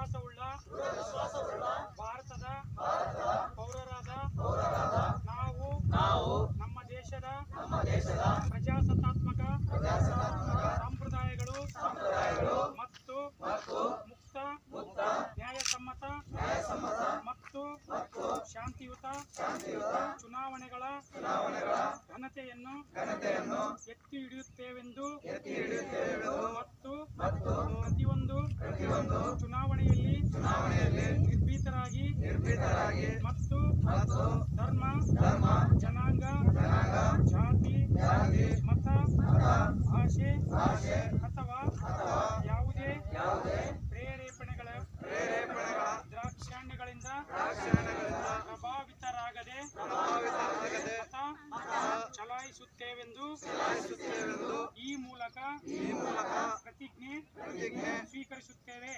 ವಿಶ್ವಾಸವುಳ್ಳ ಭಾರತದ ಪೌರರಾದ ನಾವು ನಮ್ಮ ದೇಶದ ಪ್ರಜಾಸತ್ತಾತ್ಮಕ ಸಂಪ್ರದಾಯಗಳು ಮತ್ತು ಮುಕ್ತ ನ್ಯಾಯಸಮ್ಮತ ಮತ್ತು ಶಾಂತಿಯುತ ಚುನಾವಣೆಗಳ ಘನತೆಯನ್ನು ಎತ್ತಿ ಹಿಡಿಯುತ್ತೇವೆಂದು ಮತ್ತು ಪ್ರತಿಯೊಂದು ಚುನಾವಣೆಯಲ್ಲಿ ನಿರ್ಭೀತರಾಗಿ ಮತ್ತು ಧರ್ಮ ಜನಾಂಗ ಜಾತಿ ಮತ ಭಾಷೆ ಅಥವಾ ಯಾವುದೇ ಪ್ರೇರೇಪಣೆಗಳ ದ್ರಾಕ್ಷಾಣ್ಯಗಳಿಂದ ಪ್ರಭಾವಿತರಾಗದೆ ಮತ ಚಲಾಯಿಸುತ್ತೇವೆಂದು ಈ ಮೂಲಕ ಪ್ರತಿಜ್ಞೆ ಸ್ವೀಕರಿಸುತ್ತೇವೆ.